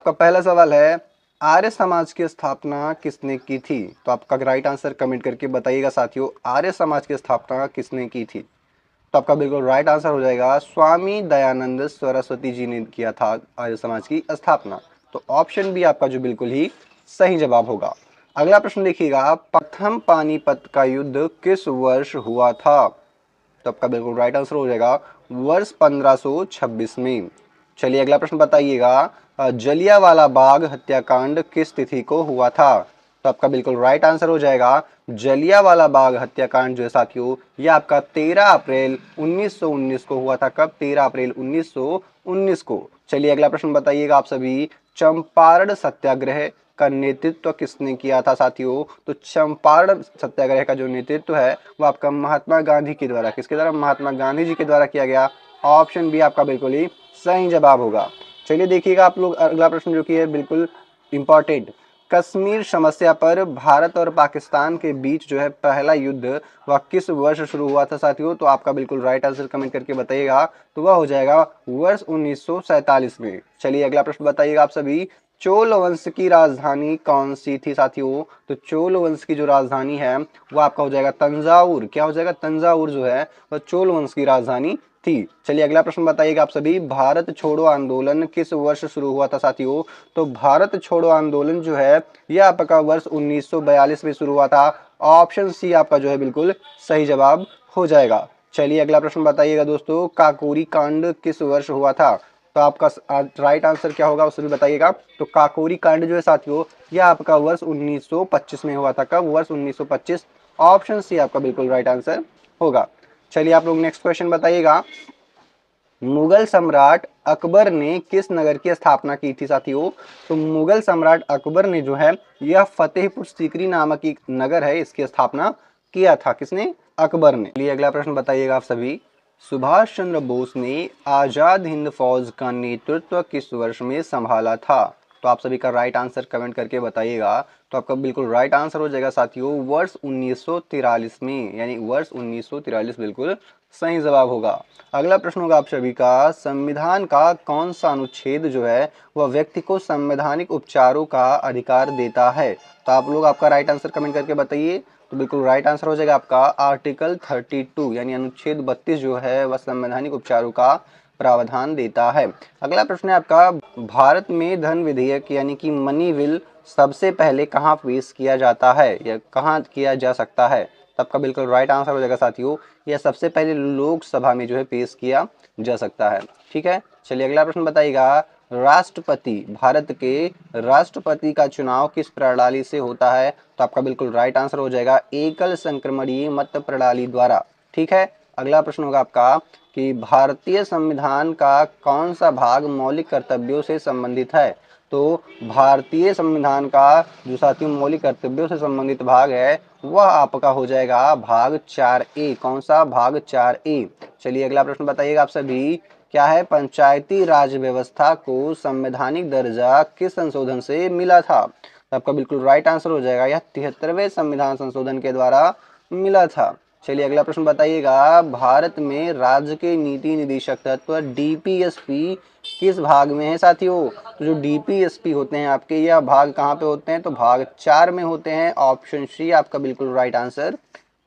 आपका पहला सवाल है, आर्य समाज की स्थापना किसने की थी? तो आपका राइट आंसर कमेंट करके बताइएगा साथियों, आर्य समाज की स्थापना किसने की थी? तो आपका बिल्कुल राइट आंसर हो जाएगा स्वामी दयानंद सरस्वती जी ने किया था आर्य समाज की स्थापना। तो ऑप्शन बी आपका जो बिल्कुल ही सही जवाब होगा। अगला प्रश्न देखिएगा, प्रथम पानीपत का युद्ध किस वर्ष हुआ था? तो आपका बिल्कुल राइट आंसर हो जाएगा वर्ष 1526 में। चलिए अगला प्रश्न बताइएगा, जलियांवाला बाग हत्याकांड किस तिथि को हुआ था? तो आपका बिल्कुल राइट आंसर हो जाएगा जलियांवाला बाग हत्याकांड जो है साथियों, ये आपका 13 अप्रैल 1919 को हुआ था। कब? 13 अप्रैल 1919 को। चलिए अगला प्रश्न बताइएगा आप सभी, चंपारण सत्याग्रह का नेतृत्व किसने किया था साथियों? तो चंपारण सत्याग्रह का जो नेतृत्व है वो आपका महात्मा गांधी के द्वारा, किसके द्वारा? महात्मा गांधी जी के द्वारा किया गया। ऑप्शन बी आपका बिल्कुल ही सही जवाब होगा। चलिए देखिएगा आप लोग, अगला प्रश्न जो कि है बिल्कुल इंपॉर्टेंट, कश्मीर समस्या पर भारत और पाकिस्तान के बीच जो है पहला युद्ध वह किस वर्ष शुरू हुआ था साथियों? तो आपका बिल्कुल राइट आंसर कमेंट करके बताइएगा। तो वह हो जाएगा वर्ष 1947 में। चलिए अगला प्रश्न बताइएगा आप सभी, चोल वंश की राजधानी कौन सी थी साथियों? तो चोल वंश की जो राजधानी है वो आपका हो जाएगा तंजावुर। क्या हो जाएगा? तंजावुर जो है वह चोल वंश की राजधानी थी। चलिए अगला प्रश्न बताइएगा आप सभी, भारत छोड़ो आंदोलन किस वर्ष शुरू हुआ था साथियों? तो भारत छोड़ो आंदोलन जो है यह आपका वर्ष 1942 में शुरू हुआ था। ऑप्शन सी आपका जो है बिल्कुल सही जवाब हो जाएगा। चलिए अगला प्रश्न बताइएगा दोस्तों, काकोरी कांड किस वर्ष हुआ था? तो आपका राइट आंसर क्या होगा उसे भी बताइएगा। तो काकोरी कांड जो है साथियों यह आपका वर्ष 1925 में हुआ था। कब? वर्ष 1925। ऑप्शन सी आपका बिल्कुल राइट आंसर होगा। चलिए आप लोग नेक्स्ट क्वेश्चन बताइएगा, मुगल सम्राट अकबर ने किस नगर की स्थापना की थी साथियों? तो मुगल सम्राट अकबर ने जो है यह फतेहपुर सीकरी नामक एक नगर है, इसकी स्थापना किया था। किसने? अकबर ने। चलिए अगला प्रश्न बताइएगा आप सभी, सुभाष चंद्र बोस ने आजाद हिंद फौज का नेतृत्व किस वर्ष में संभाला था? तो आप सभी का राइट आंसर कमेंट करके बताइएगा। तो आपका बिल्कुल राइट आंसर हो जाएगा साथियों वर्ष 1943 में, यानी वर्ष 1943 बिल्कुल सही जवाब होगा। अगला प्रश्न होगा आप सभी का, संविधान का कौन सा अनुच्छेद जो है वह व्यक्ति को संवैधानिक उपचारों का अधिकार देता है? तो आप लोग आपका राइट आंसर कमेंट करके बताइए। तो बिल्कुल राइट आंसर हो जाएगा आपका आर्टिकल 32, यानी अनुच्छेद 32 जो है वह संवैधानिक उपचारों का प्रावधान देता है। अगला प्रश्न है आपका, भारत में धन विधेयक यानी कि मनी बिल सबसे पहले कहाँ पेश किया जाता है या कहाँ किया जा सकता है? तो आपका बिल्कुल राइट आंसर हो जाएगा साथियों, यह सबसे पहले लोकसभा में जो है पेश किया जा सकता है। ठीक है। चलिए अगला प्रश्न बताइएगा, राष्ट्रपति, भारत के राष्ट्रपति का चुनाव किस प्रणाली से होता है? तो आपका बिल्कुल राइट आंसर हो जाएगा एकल संक्रमणीय मत प्रणाली द्वारा। ठीक है। अगला प्रश्न होगा आपका कि भारतीय संविधान का कौन सा भाग मौलिक कर्तव्यों से संबंधित है? तो भारतीय संविधान का जो साथियों मौलिक कर्तव्यों से संबंधित भाग है वह आपका हो जाएगा भाग 4A। कौन सा? भाग 4A। चलिए अगला प्रश्न बताइएगा आप सभी, क्या है? पंचायती राज व्यवस्था को संवैधानिक दर्जा किस संशोधन से मिला था? तो आपका बिल्कुल राइट आंसर हो जाएगा, यह 73वें संविधान संशोधन के द्वारा मिला था। चलिए अगला प्रश्न बताइएगा, भारत में राज्य के नीति निदेशक तत्व DPSP किस भाग में है साथियों? तो जो DPSP होते हैं आपके, यह भाग कहाँ पे होते हैं? तो भाग 4 में होते हैं। ऑप्शन सी आपका बिल्कुल राइट आंसर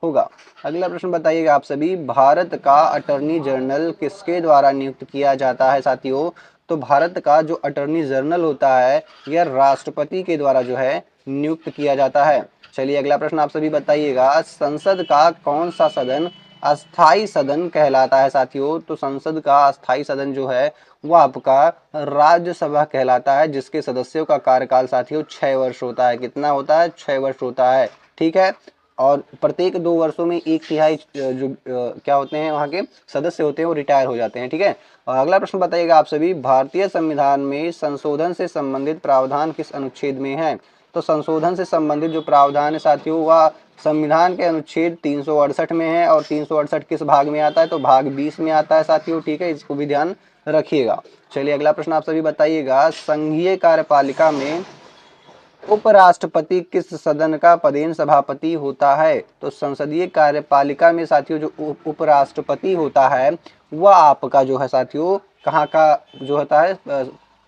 होगा। अगला प्रश्न बताइएगा आप सभी, भारत का अटर्नी जनरल किसके द्वारा नियुक्त किया जाता है साथियों? तो भारत का जो अटर्नी जनरल होता है यह राष्ट्रपति के द्वारा जो है नियुक्त किया जाता है। चलिए अगला प्रश्न आप सभी बताइएगा, संसद का कौन सा सदन अस्थाई सदन कहलाता है साथियों? तो संसद का अस्थाई सदन जो है वह आपका राज्यसभा कहलाता है, जिसके सदस्यों का कार्यकाल साथियों 6 वर्ष होता है। कितना होता है? 6 वर्ष होता है। ठीक है। और प्रत्येक 2 वर्षों में 1/3 जो क्या होते हैं वहाँ के सदस्य होते हैं वो रिटायर हो जाते हैं। ठीक है। और अगला प्रश्न बताइएगा आप सभी, भारतीय संविधान में संशोधन से संबंधित प्रावधान किस अनुच्छेद में है? तो संशोधन से संबंधित जो प्रावधान है साथियों वह संविधान के अनुच्छेद 368 में है। और 368 किस भाग में आता है? तो भाग 20 में आता है साथियों। ठीक है, इसको भी ध्यान रखिएगा। चलिए अगला प्रश्न आप सभी बताइएगा, संघीय कार्यपालिका में उपराष्ट्रपति किस सदन का पदेन सभापति होता है? तो संसदीय कार्यपालिका में साथियों जो उपराष्ट्रपति होता है वह आपका जो है साथियों कहाँ का जो होता है?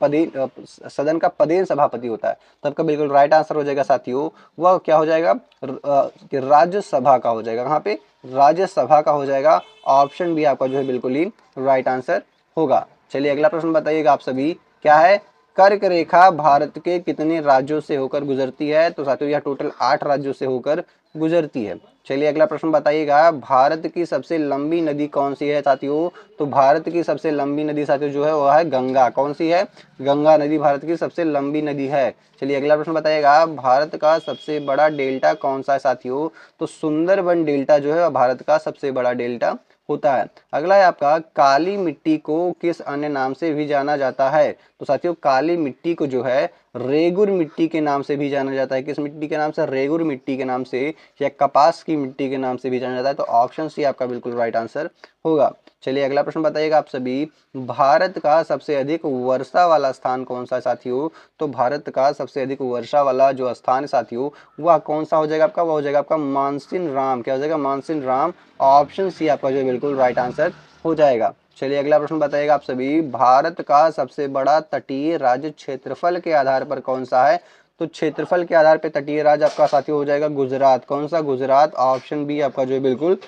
सदन का पदेन सभापति होता है। तो आपका बिल्कुल राइट आंसर हो जाएगा साथियों, वह क्या हो जाएगा, कि राज्यसभा का हो जाएगा। कहाँ पे, राज्यसभा का हो जाएगा। ऑप्शन बी आपका जो है बिल्कुल ही राइट आंसर होगा। चलिए अगला प्रश्न बताइएगा आप सभी, क्या है, कर्क रेखा भारत के कितने राज्यों से होकर गुजरती है? तो साथियों यह टोटल 8 राज्यों से होकर गुजरती है। चलिए अगला प्रश्न बताइएगा, भारत की सबसे लंबी नदी कौन सी है साथियों? तो भारत की सबसे लंबी नदी साथियों जो है वह है गंगा। कौन सी है? गंगा नदी भारत की सबसे लंबी नदी है। चलिए अगला प्रश्न बताइएगा, भारत का सबसे बड़ा डेल्टा कौन सा है साथियों? तो सुंदरबन डेल्टा जो है वह भारत का सबसे बड़ा डेल्टा होता है। अगला है आपका, काली मिट्टी को किस अन्य नाम से भी जाना जाता है? तो साथियों काली मिट्टी को जो है रेगुर मिट्टी के नाम से भी जाना जाता है। किस मिट्टी के नाम से? रेगुर मिट्टी के नाम से, या कपास की मिट्टी के नाम से भी जाना जाता है। तो ऑप्शन सी आपका बिल्कुल राइट आंसर होगा। चलिए अगला प्रश्न बताइएगा आप सभी, भारत का सबसे अधिक वर्षा वाला स्थान कौन सा है साथियों? तो भारत का सबसे अधिक वर्षा वाला जो स्थान है साथियों वह कौन सा हो जाएगा आपका? वह हो जाएगा आपका मानसिन राम। क्या हो जाएगा? मानसिन राम। ऑप्शन सी आपका जो बिल्कुल राइट आंसर हो जाएगा। चलिए अगला प्रश्न बताइएगा आप सभी, भारत का सबसे बड़ा तटीय राज्य क्षेत्रफल के आधार पर कौन सा है? तो क्षेत्रफल के आधार पर तटीय राज्य आपका साथियों हो जाएगा गुजरात। कौन सा? गुजरात। ऑप्शन बी आपका जो बिल्कुल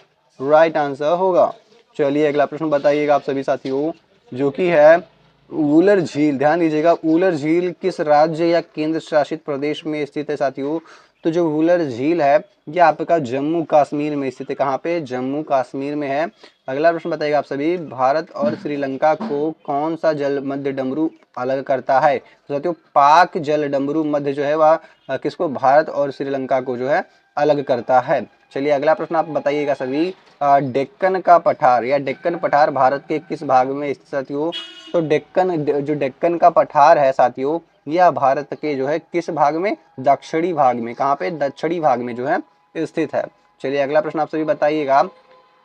राइट आंसर होगा। चलिए अगला प्रश्न बताइएगा आप सभी साथियों, जो कि है वूलर झील। ध्यान दीजिएगा, वूलर झील किस राज्य या केंद्र शासित प्रदेश में स्थित है साथियों? तो जो वूलर झील है ये आपका जम्मू कश्मीर में स्थित है। कहाँ पे? जम्मू कश्मीर में है। अगला प्रश्न बताइएगा आप सभी, भारत और श्रीलंका को कौन सा जल मध्य डमरू अलग करता है? तो साथियों पाक जल डमरू मध्य जो है वह किसको? भारत और श्रीलंका को जो है अलग करता है। चलिए अगला प्रश्न आप बताइएगा सभी, डेक्कन का पठार या डेक्कन पठार भारत के किस भाग में स्थित साथियों? तो डेक्कन का पठार है साथियों यह भारत के जो है किस भाग में? दक्षिणी भाग में। कहाँ पे? दक्षिणी भाग में जो है स्थित है। चलिए अगला प्रश्न आप सभी बताइएगा,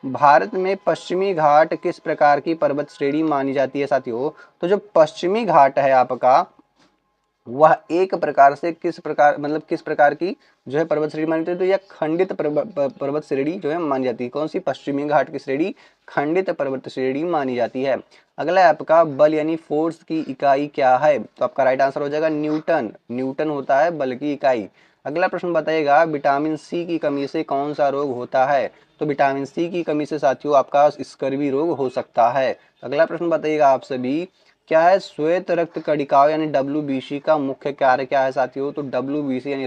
भारत में पश्चिमी घाट किस प्रकार की पर्वत श्रेणी मानी जाती है साथियों? तो जो पश्चिमी घाट है आपका वह एक प्रकार से किस प्रकार, मतलब किस प्रकार की जो है पर्वत श्रेणी मानी जाती है? तो यह खंडित पर्वत श्रेणी जो है मानी जाती है। कौन सी? पश्चिमी घाट की श्रेणी खंडित पर्वत श्रेणी मानी जाती है। अगला है आपका, बल यानी फोर्स की इकाई क्या है? तो आपका राइट आंसर हो जाएगा न्यूटन। न्यूटन होता है बल की इकाई। अगला प्रश्न बताइएगा, विटामिन सी की कमी से कौन सा रोग होता है? तो विटामिन सी की कमी से साथियों आपका स्कर्वी रोग हो सकता है। अगला प्रश्न बताइएगा आप सभी, क्या है, श्वेत रक्त कणिकाओं यानी WBC का मुख्य कार्य क्या है साथियों? तो WBC यानी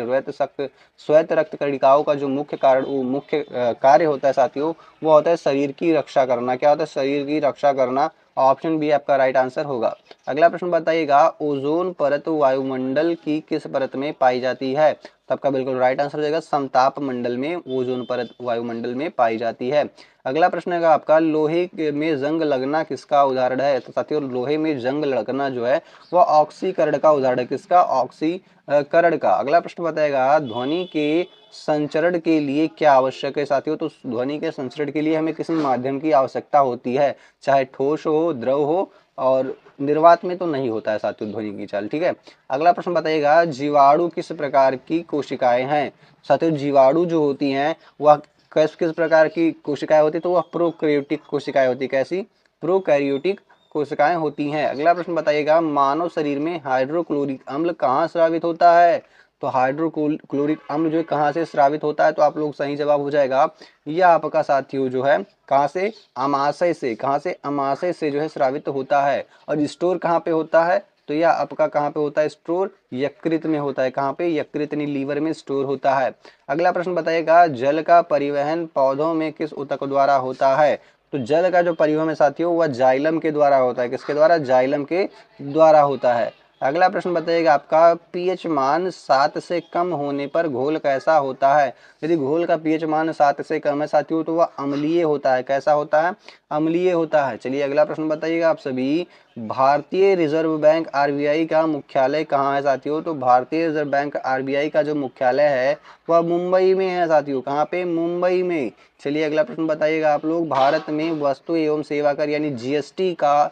श्वेत रक्त कणिकाओं का जो मुख्य कार्य होता है साथियों वो होता है शरीर की रक्षा करना। क्या होता है? शरीर की रक्षा करना। ऑप्शन बी आपका राइट आंसर होगा। अगला प्रश्न बताइएगा, ओजोन परत वायुमंडल की किस परत में पाई जाती है? तो आपका बिल्कुल राइट आंसर हो जाएगा समताप मंडल में ओजोन परत वायुमंडल में पाई जाती है। अगला प्रश्न है आपका, लोहे में जंग लगना किसका उदाहरण है? तो साथियों लोहे में जंग लगना जो है वह ऑक्सीकरण का उदाहरण है। किसका? ऑक्सीकरण का। अगला प्रश्न बताएगा, ध्वनि के संचरण के लिए क्या आवश्यक है साथियों? तो ध्वनि के संचरण के लिए हमें किसी माध्यम की आवश्यकता होती है, चाहे ठोस हो, द्रव हो, और निर्वात में तो नहीं होता है साथियों ध्वनि की चाल। ठीक है। अगला प्रश्न बताइएगा, जीवाणु किस प्रकार की कोशिकाएं हैं? साथियों जीवाणु जो होती हैं वह किस किस प्रकार की कोशिकाएं होती है? तो वह प्रोकैरियोटिक कोशिकाएं होती। कैसी? प्रोकैरियोटिक कोशिकाएं होती हैं। अगला प्रश्न बताइएगा, मानव शरीर में हाइड्रोक्लोरिक अम्ल कहाँ स्रावित होता है? तो हाइड्रोक्लोरिक अम्ल जो है कहाँ से स्रावित होता है? तो आप लोग सही जवाब हो जाएगा यह आपका साथियों जो है कहाँ से? अमाशय से। कहाँ से? अमाशय से जो है स्रावित होता है। और स्टोर कहाँ पे होता है? तो यह आपका कहाँ पे होता है स्टोर? यकृत में होता है। कहाँ पे? यकृत यानी लीवर में स्टोर होता है। अगला प्रश्न बताइएगा, जल का परिवहन पौधों में किस ऊतक द्वारा होता है? तो जल का जो परिवहन है साथियों वह जाइलम के द्वारा होता है। किसके द्वारा? जाइलम के द्वारा होता है। अगला प्रश्न बताइएगा आपका, पीएच मान 7 से कम होने पर घोल कैसा होता है? यदि घोल का पीएच मान 7 से कम है साथियों तो वह अम्लीय होता है। कैसा होता है? अम्लीय होता है। चलिए अगला प्रश्न बताइएगा आप सभी, भारतीय रिजर्व बैंक RBI का मुख्यालय कहाँ है साथियों? तो भारतीय रिजर्व बैंक RBI का जो मुख्यालय है वह मुंबई में है साथियों। कहाँ पे? मुंबई में। चलिए अगला प्रश्न बताइएगा आप लोग, भारत में वस्तु एवं सेवा कर यानी GST का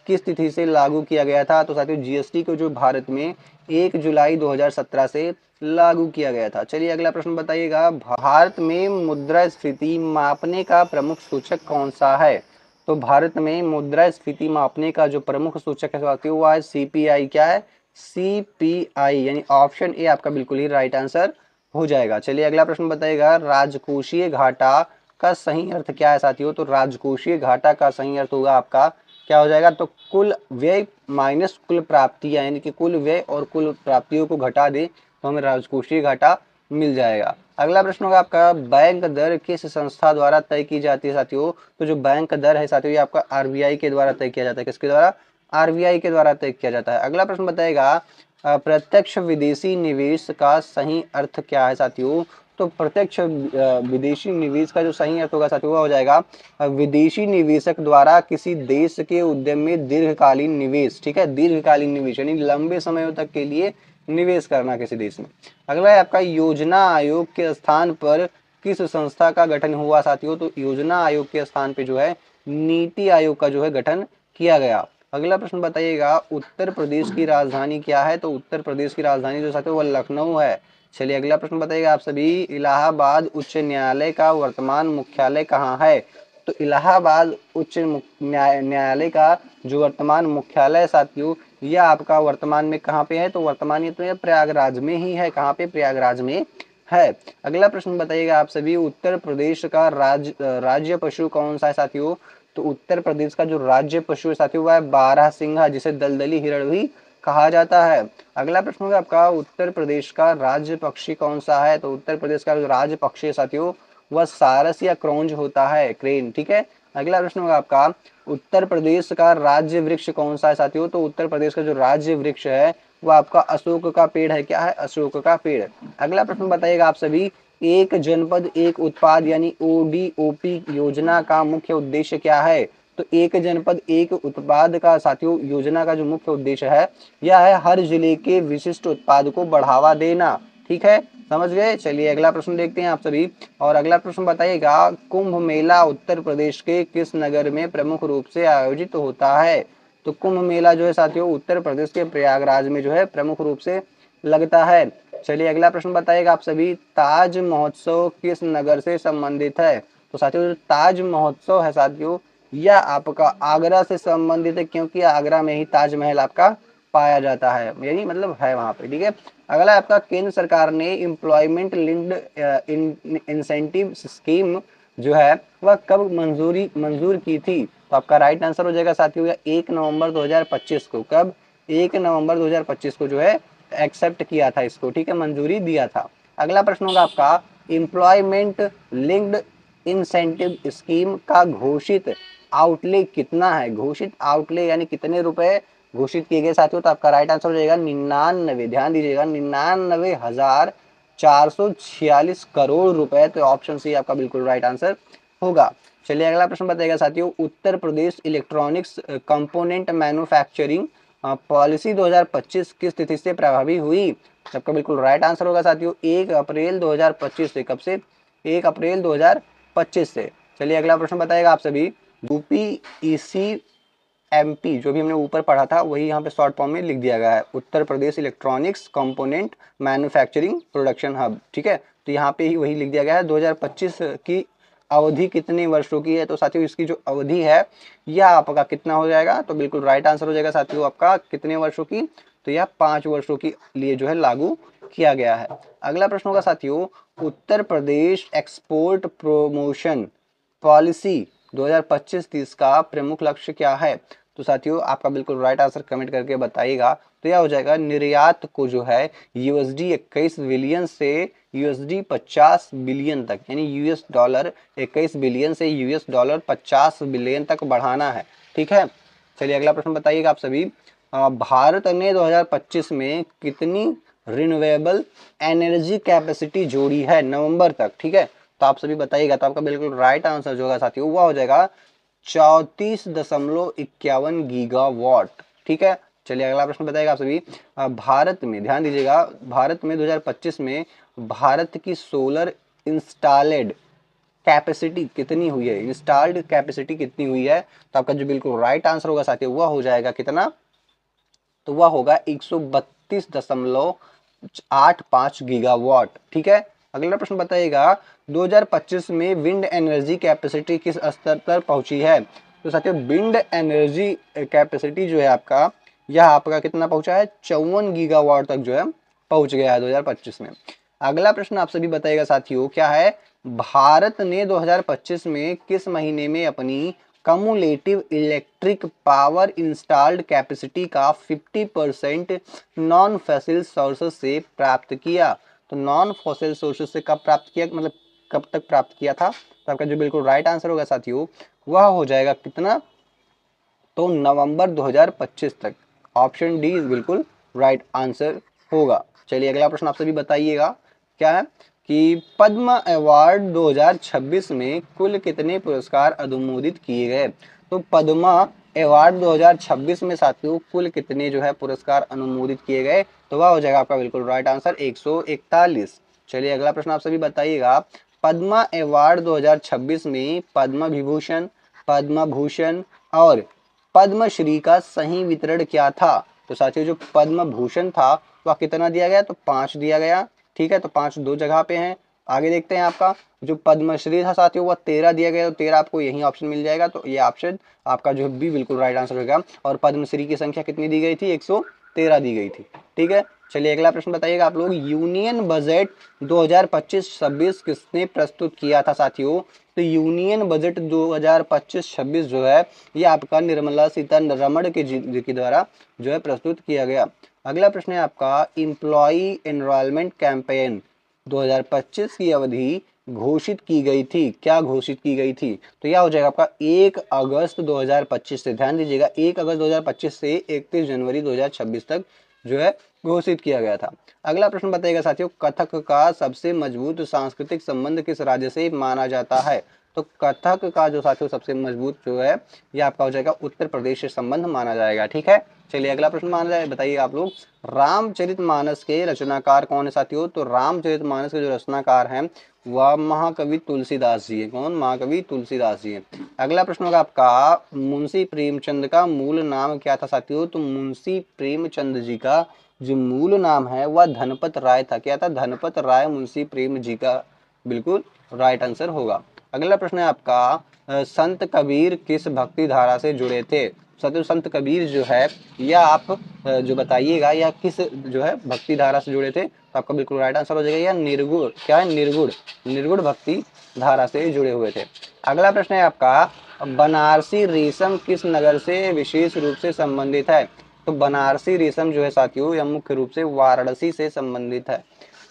किस तिथि से लागू किया गया था? तो साथियों GST को जो भारत में 1 जुलाई 2017 से लागू किया गया था। चलिए अगला प्रश्न बताइएगा, भारत में मुद्रास्फीति मापने का प्रमुख सूचक कौन सा है? तो भारत में मुद्रास्फीति मापने का जो प्रमुख सूचक है साथियों वो है सीपीआई। क्या है? सीपीआई, यानी ऑप्शन ए आपका बिल्कुल ही राइट आंसर हो जाएगा। चलिए अगला प्रश्न बताइएगा, राजकोषीय घाटा का सही अर्थ क्या है साथियों? तो राजकोषीय घाटा का सही अर्थ होगा आपका क्या हो जाएगा? तो कुल व्यय माइनस कुल प्राप्तियां, यानी कि कुल व्यय और कुल प्राप्तियों को घटा दे तो हमें राजकोषीय घाटा मिल जाएगा। अगला प्रश्न होगा आपका, बैंक दर किस संस्था द्वारा तय की जाती है साथियों? तो जो बैंक दर है साथियों ये आपका आरबीआई के द्वारा तय किया जाता है। किसके द्वारा? आरबीआई के द्वारा तय किया जाता है। अगला प्रश्न बताएगा, प्रत्यक्ष विदेशी निवेश का सही अर्थ क्या है साथियों? तो प्रत्यक्ष विदेशी निवेश का जो सही अर्थ होगा साथियों वो हो जाएगा विदेशी निवेशक द्वारा किसी देश के उद्यम में दीर्घकालीन निवेश। ठीक है, दीर्घकालीन निवेश यानी लंबे समय तक के लिए निवेश करना किसी देश में। अगला है आपका, योजना आयोग के स्थान पर किस संस्था का गठन हुआ साथियों? तो योजना आयोग के स्थान पे जो है नीति आयोग का जो है गठन किया गया। अगला प्रश्न बताइएगा, उत्तर प्रदेश की राजधानी क्या है? तो उत्तर प्रदेश की राजधानी जो साथियों वो लखनऊ है। चलिए अगला प्रश्न बताइएगा आप सभी, इलाहाबाद उच्च न्यायालय का वर्तमान मुख्यालय कहाँ है? तो इलाहाबाद उच्च न्यायालय का जो वर्तमान मुख्यालय है साथियों यह आपका वर्तमान में कहाँ पे है? तो वर्तमान ये तो प्रयागराज में ही है। कहाँ पे? प्रयागराज में है। अगला प्रश्न बताइएगा आप सभी, उत्तर प्रदेश का राज्य पशु कौन सा है साथियों? तो उत्तर प्रदेश का जो राज्य पशु है साथियों वह है बारहसिंघा, जिसे दलदली हिरण भी कहा जाता है। अगला प्रश्न होगा आपका, उत्तर प्रदेश का राज्य पक्षी कौन सा है? तो उत्तर प्रदेश का जो राज्य पक्षी है साथियों वह सारस या क्रौंज होता है, क्रेन। ठीक है। अगला प्रश्न होगा आपका, उत्तर प्रदेश का राज्य वृक्ष कौन सा है साथियों? तो उत्तर प्रदेश का जो राज्य वृक्ष है वो आपका अशोक का पेड़ है। क्या है? अशोक का पेड़। अगला प्रश्न बताइएगा आप सभी, एक जनपद एक उत्पाद यानी ओडीओपी योजना का मुख्य उद्देश्य क्या है? तो एक जनपद एक उत्पाद का साथियों योजना का जो मुख्य उद्देश्य है यह है हर जिले के विशिष्ट उत्पाद को बढ़ावा देना। ठीक है, समझ गए। चलिए अगला प्रश्न देखते हैं आप सभी। और अगला प्रश्न बताइएगा, कुंभ मेला उत्तर प्रदेश के किस नगर में प्रमुख रूप से आयोजित होता है? तो कुंभ मेला जो है साथियों उत्तर प्रदेश के प्रयागराज में जो है प्रमुख रूप से लगता है। चलिए अगला प्रश्न बताइएगा आप सभी, ताज महोत्सव किस नगर से संबंधित है? तो साथियों जो ताज महोत्सव है साथियों यह आपका आगरा से संबंधित है, क्योंकि आगरा में ही ताजमहल आपका पाया जाता है, यानी मतलब है वहां पे। ठीक है। अगला आपका, केंद्र सरकार ने एम्प्लॉयमेंट लिंक्ड इंसेंटिव स्कीम जो है वह कब मंजूर की थी? तो आपका राइट आंसर हो जाएगा साथियों 1 नवंबर 2025 को। कब? 1 नवंबर 2025 को जो है एक्सेप्ट किया था इसको। ठीक है, मंजूरी दिया था। अगला प्रश्न होगा आपका, एम्प्लॉयमेंट लिंक्ड इंसेंटिव स्कीम का घोषित आउटले कितना है? घोषित आउटले यानी कितने रुपए घोषित किए गए साथियों? तो आपका राइट आंसर हो जाएगा 99, ध्यान दीजिएगा 99,446 करोड़ रुपए। तो ऑप्शन सी आपका बिल्कुल राइट आंसर होगा। चलिए अगला प्रश्न बताइएगा साथियों, उत्तर Pradesh electronics component manufacturing policy 2025 किस तिथि से प्रभावी हुई? आपका बिल्कुल राइट आंसर होगा साथियों 1 अप्रैल 2025 से। कब से? 1 अप्रैल 2025 से। चलिए अगला प्रश्न बताइएगा आप सभी, यूपीईसी एमपी जो भी हमने ऊपर पढ़ा था वही यहाँ पे शॉर्ट फॉर्म में लिख दिया गया है, Uttar Pradesh electronics component manufacturing production hub. ठीक है, तो यहाँ पे ही वही लिख दिया गया है। 2025 की अवधि कितने वर्षों की है? तो साथियों इसकी जो अवधि है यह आपका कितना हो जाएगा? तो बिल्कुल राइट आंसर हो जाएगा साथियों आपका कितने वर्षों की? तो यह 5 वर्षों के लिए जो है लागू किया गया है। अगला प्रश्न होगा साथियों, Uttar Pradesh export promotion policy 2025-30 का प्रमुख लक्ष्य क्या है? तो साथियों आपका बिल्कुल राइट आंसर कमेंट करके बताइएगा। तो यह हो जाएगा निर्यात को जो है यूएसडी 21 बिलियन से यूएसडी 50 बिलियन तक, यानी यूएस डॉलर 21 बिलियन से यूएस डॉलर 50 बिलियन तक बढ़ाना है। ठीक है। चलिए अगला प्रश्न बताइएगा आप सभी, भारत ने 2025 में कितनी रिन्यूएबल एनर्जी कैपेसिटी जोड़ी है नवंबर तक? ठीक है, तो आप सभी बताइएगा। तो आपका बिल्कुल राइट आंसर जो होगा साथियों वो हो जाएगा 34.51 गीगावाट। ठीक है। चलिए अगला प्रश्न बताइएगा आप सभी, भारत में ध्यान दीजिएगा, भारत में 2025 में भारत की सोलर इंस्टॉलेड कैपेसिटी कितनी हुई है? इंस्टॉल्ड कैपेसिटी कितनी हुई है? तो आपका जो बिल्कुल राइट आंसर होगा साथियों वह हो जाएगा कितना? तो वह होगा 132.85 गीगावाट। ठीक है। अगला प्रश्न बताइएगा, 2025 में विंड एनर्जी कैपेसिटी किस स्तर पर पहुंची है? तो साथियों विंड एनर्जी कैपेसिटी जो है आपका, यह आपका कितना पहुंचा है, 54 गीगावाट तक जो है पहुंच गया है 2025 में। अगला प्रश्न आप सभी बताइएगा साथियों, क्या है, भारत ने 2025 में किस महीने में अपनी cumulative electric power installed capacity का 50% नॉन फॉसिल सोर्सेस से प्राप्त किया? तो नॉन फॉसिल सोर्सेस से कब प्राप्त किया, मतलब कब तक प्राप्त किया था? तो आपका जो बिल्कुल राइट आंसर होगा साथियों, वह हो जाएगा कितना, तो नवंबर 2025 तक। ऑप्शन डी इज बिल्कुल राइट आंसर होगा। चलिए अगला प्रश्न आप सभी बताइएगा, क्या है कि पद्म अवार्ड 2026 में कुल कितने पुरस्कार अनुमोदित किए गए? तो पद्मा अवार्ड 2026 में साथियों कुल कितने जो है पुरस्कार अनुमोदित किए गए? तो वह हो जाएगा आपका बिल्कुल राइट आंसर 141। चलिए अगला प्रश्न आप सभी बताइएगा, पद्मा अवार्ड 2026 में पद्म विभूषण, पद्म भूषण और पद्मश्री का सही वितरण क्या था? तो साथियों जो पद्म भूषण था वह कितना दिया गया, तो 5 दिया गया, ठीक है, तो 5 दो जगह पे हैं। आगे देखते हैं आपका जो पद्मश्री था साथियों वह 13 दिया गया, तो 13 आपको यही ऑप्शन मिल जाएगा, तो ये ऑप्शन आपका जो भी बिल्कुल राइट आंसर होगा। और पद्मश्री की संख्या कितनी दी गई थी, 113 दी गई थी, ठीक है। चलिए अगला प्रश्न बताइएगा आप लोग, यूनियन बजट 2025-26 किसने प्रस्तुत किया था साथियों? तो यूनियन बजट 2025-26 जो है ये आपका निर्मला सीतारमण के द्वारा जो है प्रस्तुत किया गया। अगला प्रश्न है आपका, इम्प्लॉई एनरोलमेंट कैंपेन 2025 की अवधि घोषित की गई थी, क्या घोषित की गई थी? तो यह हो जाएगा आपका 1 अगस्त 2025 से, ध्यान दीजिएगा 1 अगस्त 2025 से 31 जनवरी 2026 तक जो है घोषित किया गया था। अगला प्रश्न बताइएगा साथियों, कथक का सबसे मजबूत सांस्कृतिक संबंध किस राज्य से माना जाता है? तो कथक का जो साथियों सबसे मजबूत जो है ये आपका हो जाएगा उत्तर प्रदेश से संबंध माना जाएगा, ठीक है। चलिए अगला प्रश्न माना जाए, बताइए आप लोग, रामचरितमानस के रचनाकार कौन है साथियों? तो रामचरितमानस के जो रचनाकार हैं वह महाकवि तुलसीदास जी है। कौन? महाकवि तुलसीदास जी है। अगला प्रश्न होगा आपका, मुंशी प्रेमचंद का मूल नाम क्या था साथियों? तो मुंशी प्रेमचंद जी का जो मूल नाम है वह धनपत राय था। क्या था? धनपत राय मुंशी प्रेम जी का बिल्कुल राइट आंसर होगा। अगला प्रश्न है आपका, संत कबीर किस भक्ति धारा से जुड़े थे? साथियों संत कबीर जो है यह आप जो बताइएगा यह किस जो है भक्ति धारा से जुड़े थे? तो आपका बिल्कुल राइट आंसर हो जाएगा यह निर्गुण, क्या है, निर्गुण, निर्गुण भक्ति धारा से जुड़े हुए थे। अगला प्रश्न है आपका, बनारसी रेशम किस नगर से विशेष रूप से संबंधित है? तो बनारसी रेशम जो है साथियों यह मुख्य रूप से वाराणसी से संबंधित है।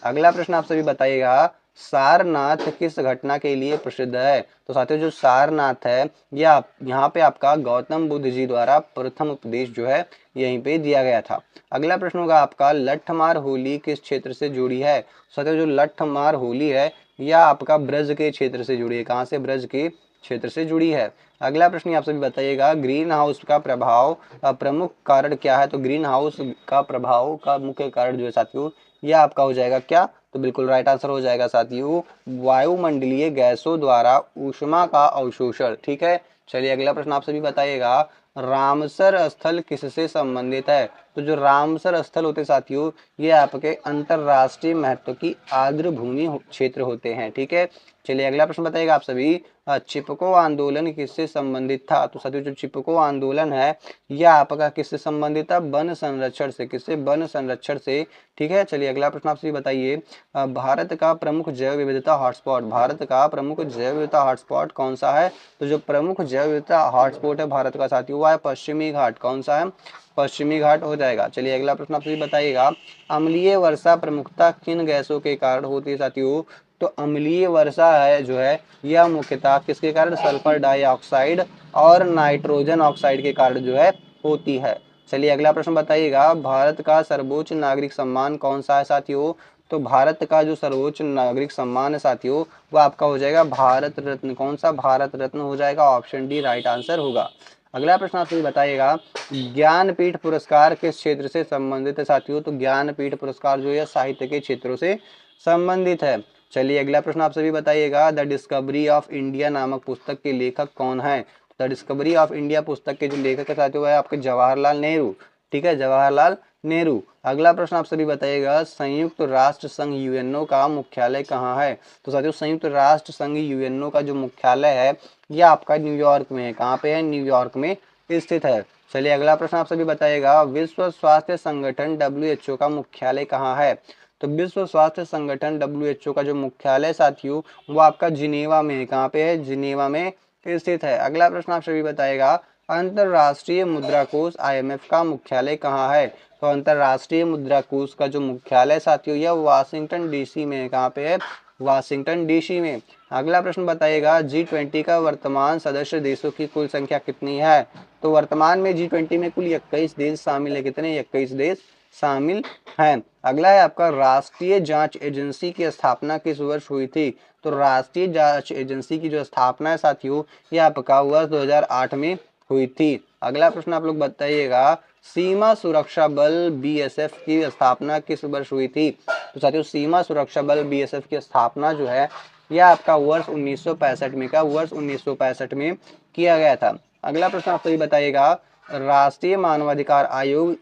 अगला प्रश्न आप सभी बताइएगा, सारनाथ किस घटना के लिए प्रसिद्ध है? तो साथियों जो सारनाथ है यह यहाँ पे आपका गौतम बुद्ध जी द्वारा प्रथम उपदेश जो है यहीं पे दिया गया था। अगला प्रश्न होगा आपका, लठमार होली किस क्षेत्र से जुड़ी है? साथियों जो लठमार होली है यह आपका ब्रज के क्षेत्र से जुड़ी है। कहाँ से? ब्रज के क्षेत्र से जुड़ी है। अगला प्रश्न आप सभी बताइएगा, ग्रीन हाउस का प्रभाव प्रमुख कारण क्या है? तो ग्रीन हाउस का प्रभाव का मुख्य कारण जो है साथियों यह आपका हो जाएगा क्या? तो बिल्कुल राइट आंसर हो जाएगा साथियों वायुमंडलीय गैसों द्वारा ऊष्मा का अवशोषण, ठीक है। चलिए अगला प्रश्न आप सभी बताइएगा, रामसर स्थल किससे संबंधित है? तो जो रामसर स्थल होते साथियों ये आपके अंतरराष्ट्रीय महत्व की आर्द्र भूमि क्षेत्र होते हैं, ठीक है। चलिए अगला प्रश्न बताइएगा आप सभी, चिपको आंदोलन किससे संबंधित था? तो साथियों जो चिपको आंदोलन है यह आपका किससे संबंधित था? वन संरक्षण से। किससे? वन संरक्षण से, ठीक है। चलिए अगला प्रश्न आप सभी बताइए, भारत का प्रमुख जैव विविधता हॉटस्पॉट, भारत का प्रमुख जैव विविधता हॉटस्पॉट कौन सा है? तो जो प्रमुख जैव विविधता हॉटस्पॉट है भारत का साथियों वह है पश्चिमी घाट। कौन सा है? पश्चिमी घाट हो जाएगा। चलिए अगला प्रश्न आप सभी बताइएगा, अम्लीय वर्षा प्रमुखता किन गैसों के कारण होती है साथियों? तो अम्लीय वर्षा है जो है यह मुख्यतः किसके कारण? सल्फर डाइऑक्साइड और नाइट्रोजन ऑक्साइड के कारण जो है होती है। चलिए अगला प्रश्न बताइएगा, भारत का सर्वोच्च नागरिक सम्मान कौन सा है साथियों? तो भारत का जो सर्वोच्च नागरिक सम्मान है साथियों वो आपका हो जाएगा भारत रत्न। कौन सा? भारत रत्न हो जाएगा। ऑप्शन डी राइट आंसर होगा। अगला प्रश्न आपसे बताइएगा, ज्ञानपीठ पुरस्कार किस क्षेत्र से संबंधित है साथियों? तो ज्ञानपीठ पुरस्कार जो है साहित्य के क्षेत्रों से संबंधित है। चलिए अगला प्रश्न आप सभी बताइएगा, द डिस्कवरी ऑफ इंडिया नामक पुस्तक के लेखक कौन है? द डिस्कवरी ऑफ इंडिया पुस्तक के जो लेखक है साथियों है आपके जवाहरलाल नेहरू। ठीक है, जवाहरलाल नेहरू। अगला प्रश्न आप सभी बताइएगा, संयुक्त राष्ट्र संघ यूएनओ का मुख्यालय कहाँ है? तो साथियों संयुक्त राष्ट्र संघ यूएनओ का जो मुख्यालय है यह आपका न्यूयॉर्क में है। कहाँ पे है? न्यूयॉर्क में स्थित है। चलिए अगला प्रश्न आप सभी बताइएगा, विश्व स्वास्थ्य संगठन WHO का मुख्यालय कहाँ है? तो विश्व स्वास्थ्य संगठन WHO का जो मुख्यालय साथियों वो आपका जिनेवा में है। कहाँ पे है? जिनेवा में स्थित है। अगला प्रश्न आप सभी बताएगा, अंतरराष्ट्रीय मुद्रा कोष IMF का मुख्यालय कहाँ है? तो अंतरराष्ट्रीय मुद्रा कोष का जो मुख्यालय साथियों यह वाशिंगटन DC में है। कहाँ पे है? वाशिंगटन DC में। अगला प्रश्न बताइएगा, G20 का वर्तमान सदस्य देशों की कुल संख्या कितनी है? तो वर्तमान में G20 में कुल 21 देश शामिल है। कितने? 21 देश शामिल हैं। अगला है आपका, राष्ट्रीय जांच एजेंसी की स्थापना किस वर्ष हुई थी? तो राष्ट्रीय जांच एजेंसी की जो स्थापना है साथियों ये आपका वर्ष 2008 में हुई थी। अगला प्रश्न आप लोग बताइएगा, सीमा सुरक्षा बल BSF की स्थापना किस वर्ष हुई थी? तो साथियों सीमा सुरक्षा बल BSF की स्थापना जो है यह आपका वर्ष 1965 में वर्ष 1965 में किया गया था। अगला प्रश्न आप सभी बताइएगा, राष्ट्रीय मानवाधिकार आयोग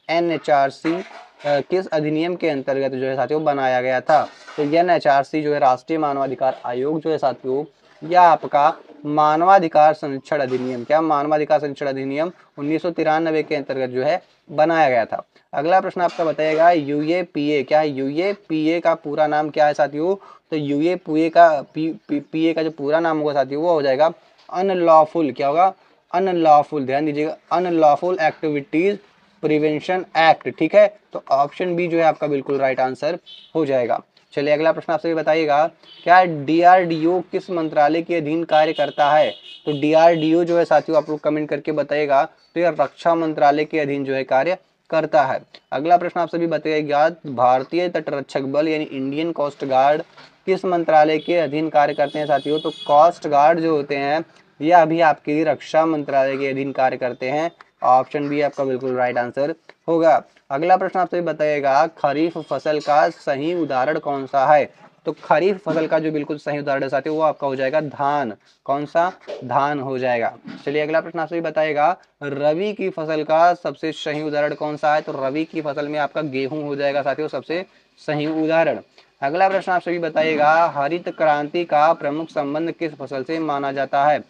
NHRC किस अधिनियम के अंतर्गत जो है साथियों बनाया गया था? तो NHRC जो है राष्ट्रीय मानवाधिकार आयोग जो है साथियों यह आपका मानवाधिकार संरक्षण अधिनियम मानवाधिकार संरक्षण अधिनियम 1993 के अंतर्गत जो है बनाया गया था। अगला प्रश्न आपका बताएगा, UAPA UAPA का पूरा नाम क्या है साथियों? तो UAPA का जो पूरा नाम होगा साथियों वो हो जाएगा अनलॉफुल, क्या होगा? अनलॉफुल, ध्यान दीजिएगा, अनलॉफुल एक्टिविटीज प्रिवेंशन एक्ट। ठीक है, तो ऑप्शन बी जो है आपका बिल्कुल राइट आंसर हो जाएगा। चलिए अगला प्रश्न आपसे बताइएगा, क्या DRDO किस मंत्रालय के अधीन कार्य करता है? तो DRDO जो है साथियों आप लोग कमेंट करके बताइएगा, तो यह रक्षा मंत्रालय के अधीन जो है कार्य करता है। अगला प्रश्न आप सभी बताइएगा, भारतीय तटरक्षक बल यानी इंडियन कोस्ट गार्ड किस मंत्रालय के अधीन कार्य करते हैं साथियों? तो कोस्ट गार्ड जो होते हैं यह अभी आपके रक्षा मंत्रालय के अधीन कार्य करते हैं। ऑप्शन बी आपका बिल्कुल राइट आंसर होगा। अगला प्रश्न आपसे बताइएगा, खरीफ फसल का सही उदाहरण कौन सा है? तो खरीफ फसल का जो बिल्कुल सही उदाहरण साथी वो आपका हो जाएगा धान। कौन सा? धान हो जाएगा। चलिए अगला प्रश्न आपसे बताइएगा, रबी की फसल का सबसे सही उदाहरण कौन सा है? तो रबी की फसल में आपका गेहूं हो जाएगा साथियों सबसे सही उदाहरण। अगला प्रश्न आप सभी बताइएगा, हरित क्रांति का प्रमुख संबंध किस फसल से माना जाता है?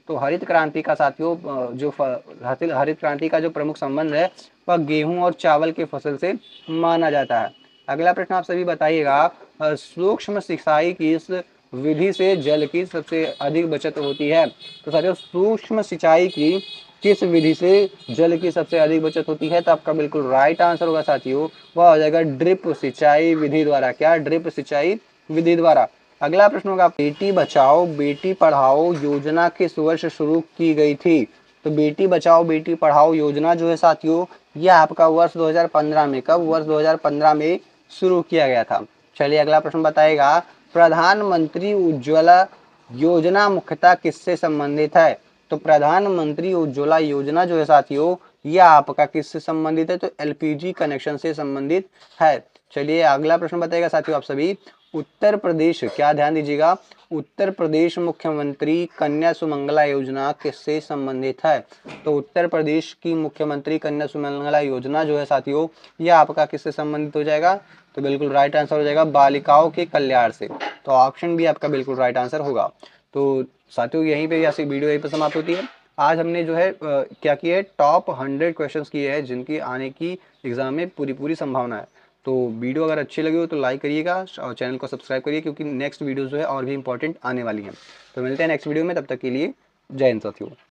तो हरित क्रांति का साथियों जो हरित क्रांति का जो प्रमुख संबंध है वह गेहूं और चावल के फसल से माना जाता है। अगला प्रश्न आप सभी बताइएगा, सूक्ष्म सिंचाई की इस विधि से जल की सबसे अधिक बचत होती है? तो साथियों सूक्ष्म सिंचाई की किस विधि से जल की सबसे अधिक बचत होती है? तो आपका बिल्कुल राइट आंसर होगा साथियों, वह हो जाएगा ड्रिप सिंचाई विधि द्वारा। क्या? ड्रिप सिंचाई विधि द्वारा। अगला प्रश्न होगा, बेटी बचाओ बेटी पढ़ाओ योजना किस वर्ष शुरू की गई थी? तो बेटी बचाओ बेटी पढ़ाओ योजना जो है साथियों यह आपका वर्ष 2015 में वर्ष 2015 में शुरू किया गया था। चलिए अगला प्रश्न बताएगा, प्रधानमंत्री उज्ज्वला योजना मुख्यतः किससे संबंधित है? तो प्रधानमंत्री उज्ज्वला योजना जो है साथियों यह आपका किससे संबंधित है? तो LPG कनेक्शन से संबंधित है। चलिए अगला प्रश्न बताएगा साथियों आप सभी, उत्तर प्रदेश, क्या ध्यान दीजिएगा, उत्तर प्रदेश मुख्यमंत्री कन्या सुमंगला योजना किससे संबंधित है? तो उत्तर प्रदेश की मुख्यमंत्री कन्या सुमंगला योजना जो है साथियों यह आपका किससे संबंधित हो जाएगा? तो बिल्कुल राइट आंसर हो जाएगा बालिकाओं के कल्याण से। तो ऑप्शन भी आपका बिल्कुल राइट आंसर होगा। तो साथियों यहीं पे ऐसी वीडियो यहीं पर समाप्त होती है। आज हमने जो है क्या किया है, टॉप 100 क्वेश्चंस किए हैं जिनकी आने की एग्जाम में पूरी संभावना है। तो वीडियो अगर अच्छी लगी हो तो लाइक करिएगा और चैनल को सब्सक्राइब करिए, क्योंकि नेक्स्ट वीडियो जो है और भी इंपॉर्टेंट आने वाली हैं। तो मिलते हैं नेक्स्ट वीडियो में, तब तक के लिए जय हिंद साथियों।